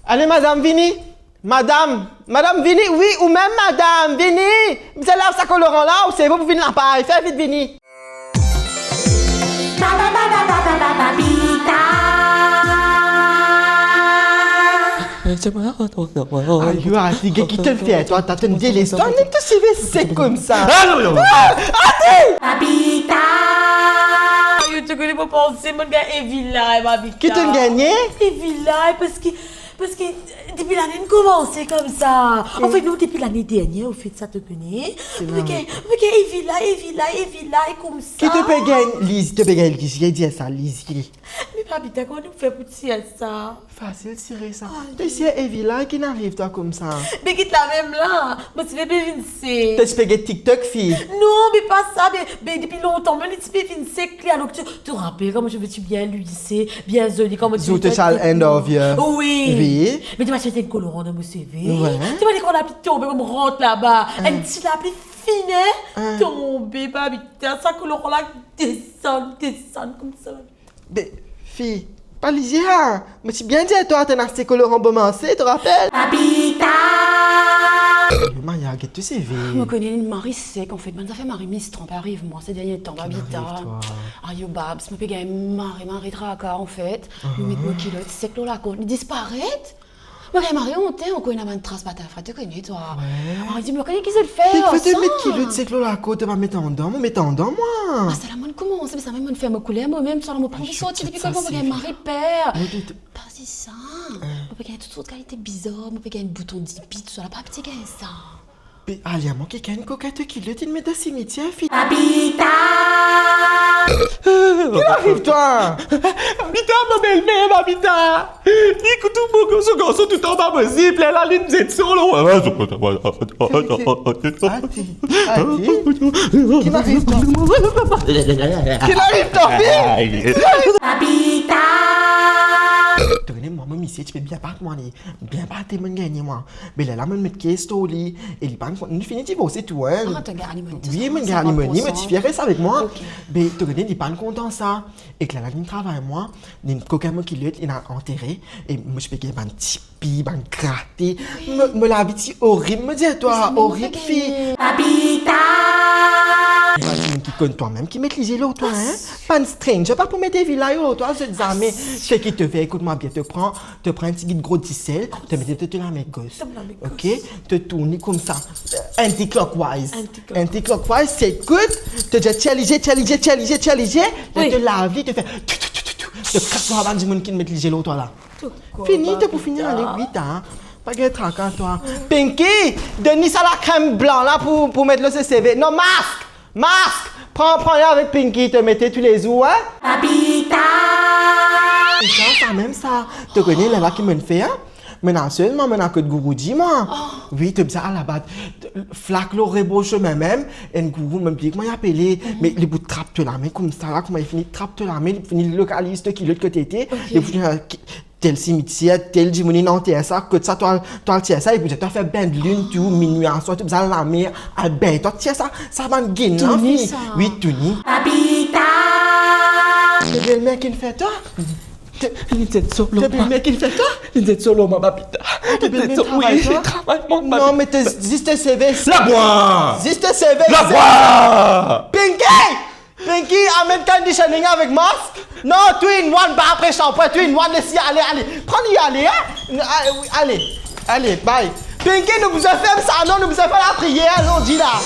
Allez, madame, Vini. Madame Vini, oui, ou même madame Vini. Vous allez à ce colorant là, ou c'est vous pour venir là pareil. Fais vite, Vini. Aïe, arrête, qui te le fait? Toi, t'as une délice. Toi, n'est pas si c'est comme ça. Arrête! Papita! Tu connais pas penser, mon gars, Evila, Papita. Qui t'a gagné? Evila, parce que depuis l'année, on commence comme ça. En fait, nous, depuis l'année dernière, on fait ça, tu connais. Evila, et comme ça. Qui te peut gagner? Lise, te peut gagner, Lise. J'ai dit ça, Lise. Mais Papita, comment nous fait pour tirer ça? Facile, tirer ça. Tu sais, Evila, qui n'arrive toi comme ça? Mais quitte la même là. Moi, tu veux bien vincer. Tu peux gagner TikTok, fille? Non, mais pas ça. Mais depuis longtemps, mais tu peux vincer, clair. Donc, tu te rappelles comment je veux-tu bien lycée, bien joli, comment tu veux. Tout shall end of you. Oui. Mais tu m'as acheté une colorant dans mon CV. Ouais. Tu m'as dit qu'on a pu tomber, on rentre là-bas. Un petit la plus fine, tomber, Papita. Ça colorant là, descend comme ça. Mais, fille, pas lisier, hein? Mais tu bien dit, toi, t'as acheté colorant bomancé, tu te rappelles? Papita! Maya, qu'est-ce que tu sais, Je me connais une Marie sec, en fait. Ça fait Marie Miss trompe, arrive moi ces derniers temps, Babita. Aïe, Babs, je me paye Marie Traka, en fait. Je mets mon kilote sec, là, il disparaît. Moi, Marie, on connaît une trace, tu connais, toi. Ouais. Ah, dis-moi, qui se le fait? Tu peux te mettre kilote sec, là, côte, tu vas mettre en dents, moi. Ah, c'est la bonne commence, mais ça va me faire me couler moi-même, sur la me prendre sorti depuis quand on me Marie père. Pas si ça. On peut gagner toutes sortes de qualités bizarres, on peut gagner un bouton d'hippie, tout ça, là, pas petit gain ça. Mais allez, à moi, quelqu'un une coquette qui le dit de mettre dans le cimetière, fille. Papita! Qu'est-ce qui arrive, toi? Babita, ma belle-mère, Babita! Écoute, ce garçon tout en bas possible, la ligne de solo. Qui m'arrive, toi? Qui m'arrive, toi, fille? Papita! Tu connais, moi, ici, tu peux bien battre moi, bien battre mon gagner, moi. Mais là, je me mets caisse au lit, et il parle, nous finissons divorcer, tu vois. Ah, t'as gagné mon Oui, mais gagné mon mais tu fais ça avec moi. Mais tu connais, il parle content ça. Et que là, il travaille, moi, il y a une coquin qui l'est, il a enterré, et moi, je peux gagner un petit pi, un gratté. Me la vie horrible, me dis toi, horrible, fille. Papita! Qui connaît toi-même, qui met les yeux là, toi, hein? Pas un stranger, pas pour mettre des villas là, toi, je te dis, mais ce qui te fait, écoute-moi bien, te prends un petit guide gros dissel, te mets la main gauche, ok? Te tournes comme ça, anti-clockwise. Anti-clockwise, c'est écoute, te dis, challenger, te laver, te fait, te craques avant du monde qui met les yeux là, toi, là. Fini, te pour finir, allez, vite, hein? Pas de tracas, toi. Pinky, donne-nous ça la crème blanc, là, pour mettre le CV. Non, masque! Prends-le avec Pinky, te mettez tous les jours, hein? Papita! C'est ça, même ça. Tu connais là qui me le fait, hein? Maintenant seulement, maintenant que de Gouroudi, moi. Oui, tu as à la base. Flac, le rebauche même. Et le gourou me dit, comment il appelé? Mais les bouts de trappe te la main, comme ça, là, comment il finit de trappe te la main, il finit le localiste qui l'autre côté était. Et puis, tel cimetière, tel dimoni dans TSA, que ça, toi, le TSA, et puis tu as fait ben de lune, tout, minuit en soir, tu as la mer, à ben, toi, TSA, ça va gagner, là, fille. Oui, Tony. Papita! C'est le mec qui le fait, toi? Il est solo. C'est le mec qui le fait, toi? Il est solo, ma Babita. Oui, je travaille, mon Babita. Non, mais juste CV. La bois! Juste CV. La bois! Pinky, amène conditioning avec masque. Non, two in one, bah après shampoing, two in one, laissez allez. Prends-y, allez, hein? Allez, bye. Pinky, nous vous a fait ça, non, nous vous a fait la prière, on dit là.